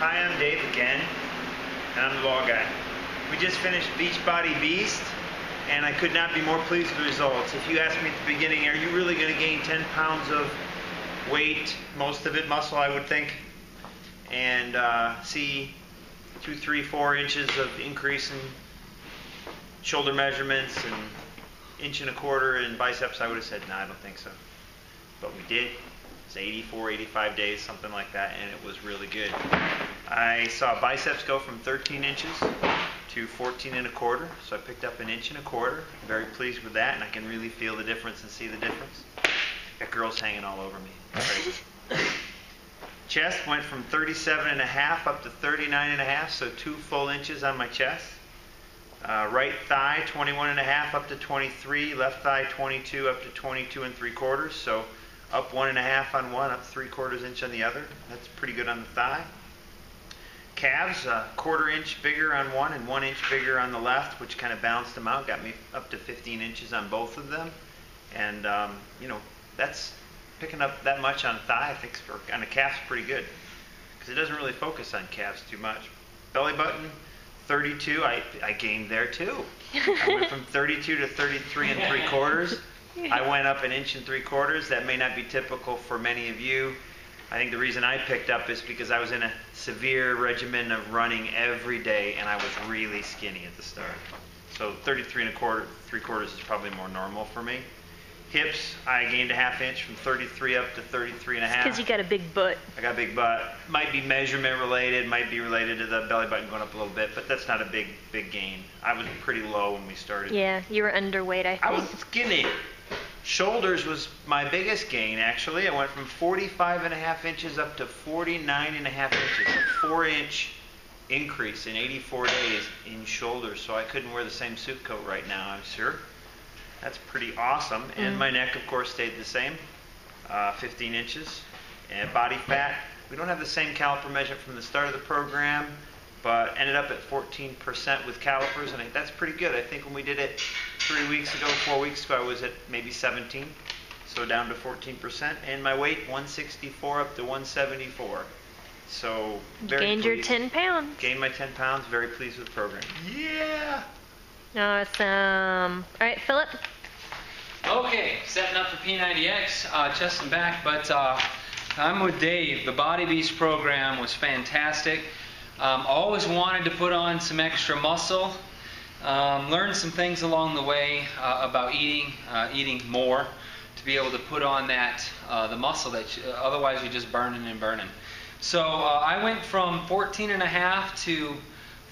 Hi, I'm Dave again, and I'm the ball guy. We just finished Beachbody Beast, and I could not be more pleased with the results. If you asked me at the beginning, are you really going to gain 10 pounds of weight, most of it muscle, I would think, and see 2, 3, 4 inches of increase in shoulder measurements and 1.25 inches in biceps, I would have said, no, I don't think so. But we did. It's 84, 85 days, something like that, and it was really good. I saw biceps go from 13 inches to 14.25, so I picked up 1.25 inches. Very pleased with that, and I can really feel the difference and see the difference. Got girls hanging all over me. Crazy. Chest went from 37.5 up to 39.5, so 2 full inches on my chest. Right thigh 21.5 up to 23, left thigh 22 up to 22.75, so up 1.5 on one, up 3/4 inch on the other. That's pretty good on the thigh. Calves, 1/4 inch bigger on one and 1 inch bigger on the left, which kind of balanced them out, got me up to 15 inches on both of them. And that's picking up that much on a thigh, I think, on a calf's pretty good, because it doesn't really focus on calves too much. Belly button, 32, I gained there too. I went from 32 to 33.75. I went up 1.75 inches. That may not be typical for many of you. I think the reason I picked up is because I was in a severe regimen of running every day, and I was really skinny at the start. So 33.75 is probably more normal for me. Hips, I gained 1/2 inch from 33 up to 33.5. Because you got a big butt. I got a big butt. Might be measurement related, might be related to the belly button going up a little bit, but that's not a big gain. I was pretty low when we started. Yeah, you were underweight, I think. I was skinny. Shoulders was my biggest gain, actually. I went from 45.5 inches up to 49.5 inches. A 4-inch increase in 84 days in shoulders, so I couldn't wear the same suit coat right now, I'm sure. That's pretty awesome. And my neck, of course, stayed the same, 15 inches. And body fat, we don't have the same caliper measurement from the start of the program, but ended up at 14% with calipers, and that's pretty good. I think when we did it 4 weeks ago, I was at maybe 17, so down to 14%. And my weight, 164 up to 174. So very gained pleased. Your 10 pounds. Gained my 10 pounds. Very pleased with the program. Yeah. Awesome. All right, Philip. Okay, setting up for P90X, chest and back, but I'm with Dave. The Body Beast program was fantastic. Always wanted to put on some extra muscle. Learned some things along the way about eating more to be able to put on that the muscle that otherwise you're just burning and burning. So I went from 14.5 to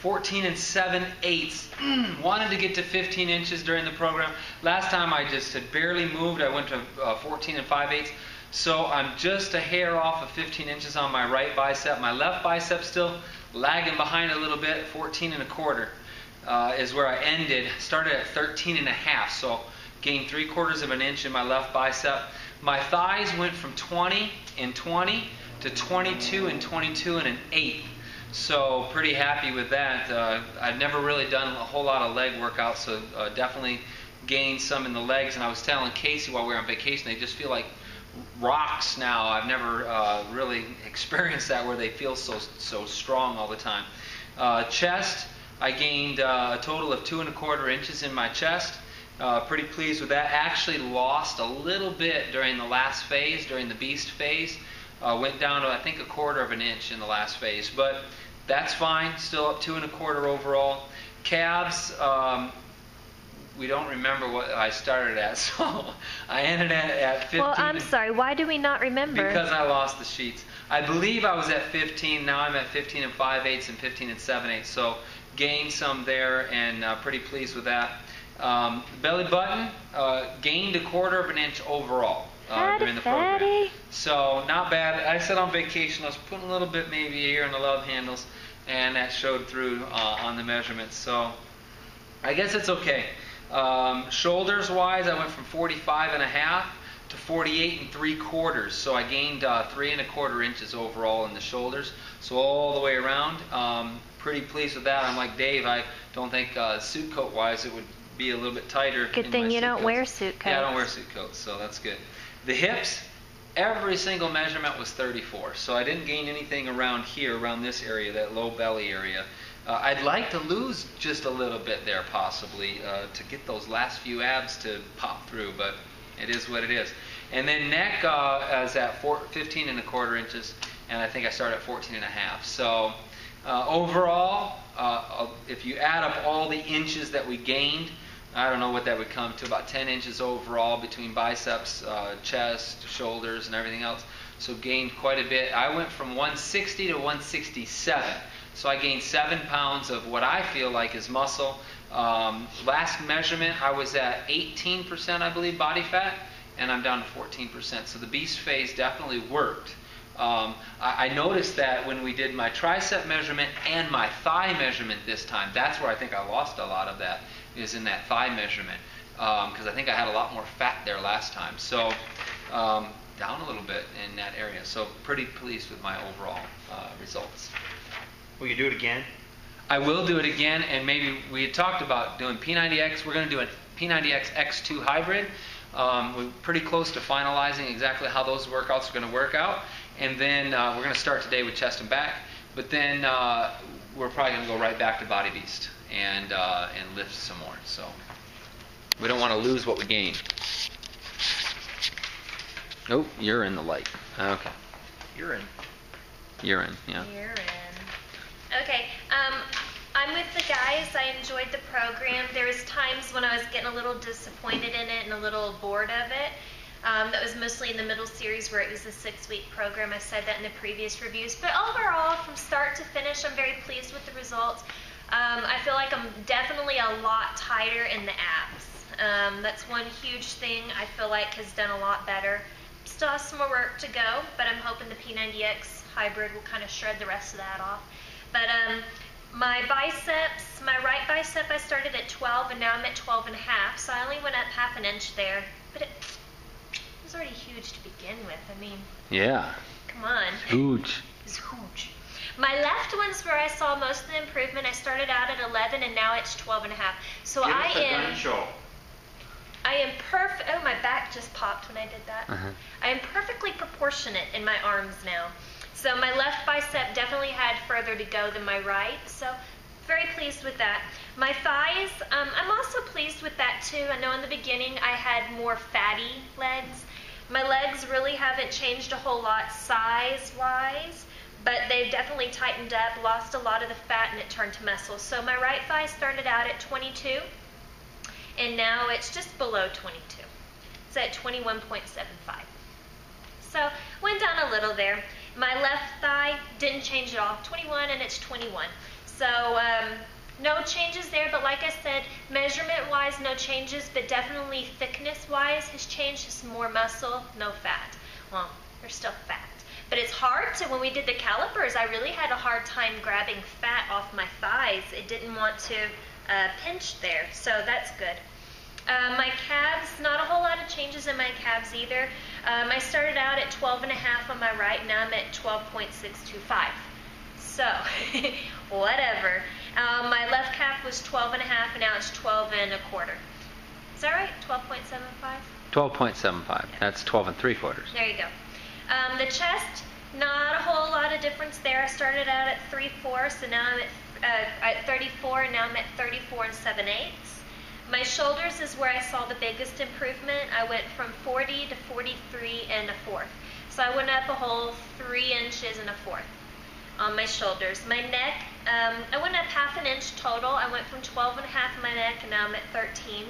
14 7/8. Wanted to get to 15 inches during the program. Last time I just had barely moved. I went to 14 5/8. So I'm just a hair off of 15 inches on my right bicep. My left bicep still lagging behind a little bit. 14.25 is where I ended. Started at 13.5, so gained 3/4 inch in my left bicep. My thighs went from 20 and 20 to 22 and 22.125. So pretty happy with that. I've never really done a whole lot of leg workouts, so definitely gained some in the legs. And I was telling Casey while we were on vacation, they just feel like rocks now. I've never really experienced that where they feel so strong all the time. Chest, I gained a total of 2.25 inches in my chest. Pretty pleased with that. Actually lost a little bit during the last phase, during the Beast phase. Went down to I think 1/4 inch in the last phase, but that's fine. Still up 2.25 overall. Calves, we don't remember what I started at, so I ended at 15. Well, I'm sorry. Why do we not remember? Because I lost the sheets. I believe I was at 15. Now I'm at 15 5/8 and 15 7/8. So gained some there, and pretty pleased with that. Belly button gained 1/4 inch overall during the program. So not bad. I said on vacation I was putting a little bit maybe here in the love handles, and that showed through on the measurements. So I guess it's okay. Shoulders wise, I went from 45.5 to 48.75. So I gained 3.25 inches overall in the shoulders. So all the way around, pretty pleased with that. I'm like Dave. I don't think suit coat wise it would be a little bit tighter. Good thing you don't wear suit coats. Yeah, I don't wear suit coats, so that's good. The hips, every single measurement was 34. So I didn't gain anything around here, around this area, that low belly area. I'd like to lose just a little bit there possibly to get those last few abs to pop through, but it is what it is. And then neck is at 15 and a quarter inches, and I think I started at 14 and a half. So overall, if you add up all the inches that we gained, I don't know what that would come to, about 10 inches overall between biceps, chest, shoulders, and everything else. So gained quite a bit. I went from 160 to 167. So I gained 7 pounds of what I feel like is muscle. Last measurement, I was at 18%, I believe, body fat, and I'm down to 14%. So the beast phase definitely worked. I noticed that when we did my tricep measurement and my thigh measurement this time, that's where I think I lost a lot of that, is in that thigh measurement, because I think I had a lot more fat there last time. So down a little bit in that area. So pretty pleased with my overall results. Will you do it again? I will do it again, and maybe we had talked about doing P90X. We're going to do a P90X X2 hybrid. We're pretty close to finalizing exactly how those workouts are going to work out. And then we're going to start today with chest and back. But then we're probably going to go right back to Body Beast and lift some more. So we don't want to lose what we gained. Oh, you're in the light. Okay. You're in. You're in, yeah. You're in. Okay, I'm with the guys. I enjoyed the program. There was times when I was getting a little disappointed in it and a little bored of it. That was mostly in the middle series where it was a 6-week program. I said that in the previous reviews. But overall, from start to finish, I'm very pleased with the results. I feel like I'm definitely a lot tighter in the abs. That's one huge thing I feel like has done a lot better. Still has some more work to go, but I'm hoping the P90X hybrid will kind of shred the rest of that off. But my biceps, my right bicep, I started at 12 and now I'm at 12 and a half. So I only went up half an inch there, but it was already huge to begin with. I mean, yeah. Come on. Huge. It's huge. My left one's where I saw most of the improvement. I started out at 11 and now it's 12 and a half. So Give I us a am. gun show. I am perfect. Oh, my back just popped when I did that. I am perfectly proportionate in my arms now. So my left bicep definitely had further to go than my right. So very pleased with that. My thighs, I'm also pleased with that too. I know in the beginning I had more fatty legs. My legs really haven't changed a whole lot size-wise, but they've definitely tightened up, lost a lot of the fat, and it turned to muscle. So my right thigh started out at 22, and now it's just below 22. It's at 21.75. So went down a little there. My left thigh didn't change at all, 21, and it's 21. So no changes there, but like I said, measurement-wise, no changes, but definitely thickness-wise has changed. Just more muscle, no fat. Well, there's still fat. But it's hard to, when we did the calipers, I really had a hard time grabbing fat off my thighs. It didn't want to pinch there, so that's good. My calves, not a whole lot of changes in my calves either. I started out at 12 and a half on my right, now I'm at 12.625. So, whatever. My left calf was 12 and a half, and now it's 12 and a quarter. Is that right? 12.75? 12.75. Yeah. That's 12 and 3/4. There you go. The chest, not a whole lot of difference there. I started out at 3/4, and now I'm at 34, and now I'm at 34 and 7/8. My shoulders is where I saw the biggest improvement. I went from 40 to 43 and 1/4. So I went up a whole 3 inches and 1/4 on my shoulders. My neck, I went up half an inch total. I went from 12 and a half in my neck, and now I'm at 13.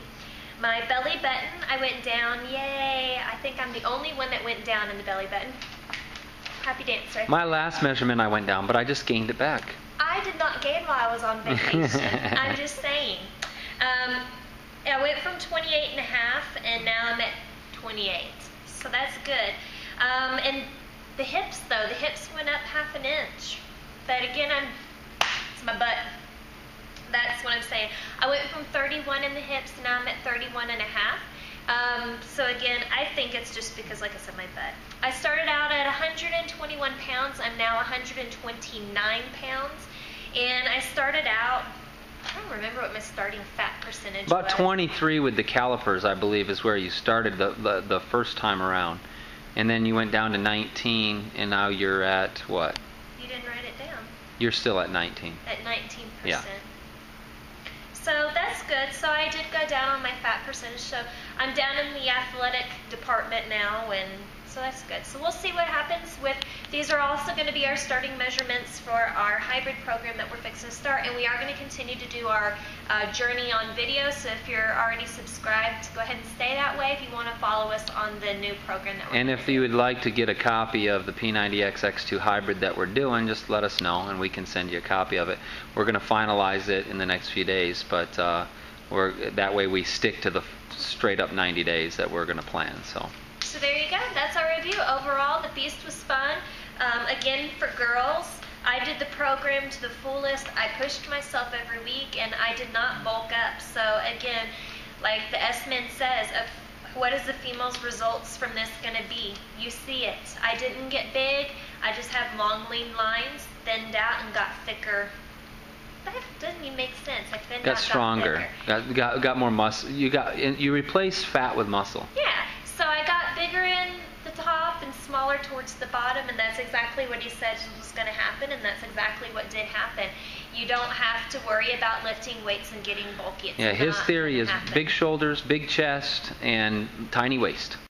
My belly button, I went down. Yay! I think I'm the only one that went down in the belly button. Happy dancer. My last measurement I went down, but I just gained it back. I did not gain while I was on vacation. I'm just saying. I went from 28 and a half, and now I'm at 28. So that's good. And the hips, though, the hips went up half an inch. But again, it's my butt. That's what I'm saying. I went from 31 in the hips, and now I'm at 31 and a half. So again, I think it's just because, like I said, my butt. I started out at 121 pounds. I'm now 129 pounds. And I started out, I don't remember what my starting fat percentage About was. 23 with the calipers, I believe, is where you started the first time around. and then you went down to 19, and now you're at what? You didn't write it down. You're still at 19. At 19%. Yeah. So that's good. So I did go down on my fat percentage. So I'm down in the athletic department now, and so that's good. So we'll see what happens with, these are also going to be our starting measurements for our hybrid program that we're fixing to start, and we are going to continue to do our journey on video. So if you're already subscribed, go ahead and stay that way if you want to follow us on the new program that we're And if you would like to get a copy of the P90X X2 hybrid that we're doing, just let us know and we can send you a copy of it. We're going to finalize it in the next few days, but that way we stick to the straight up 90 days that we're going to plan. So there you go. That's our review. Overall, the Beast was fun. Again, for girls, I did the program to the fullest. I pushed myself every week, and I did not bulk up. So again, like the S-Men says, what is the female's results from this going to be? You see it. I didn't get big. I just have long, lean lines, thinned out, and got thicker. That doesn't even make sense. I thinned out, got stronger. Got more muscle. You replace fat with muscle. Yeah. So I got bigger in the top and smaller towards the bottom, and that's exactly what he said was going to happen, and that's exactly what did happen. You don't have to worry about lifting weights and getting bulky. It's yeah, his theory is happen. big shoulders, big chest, and tiny waist.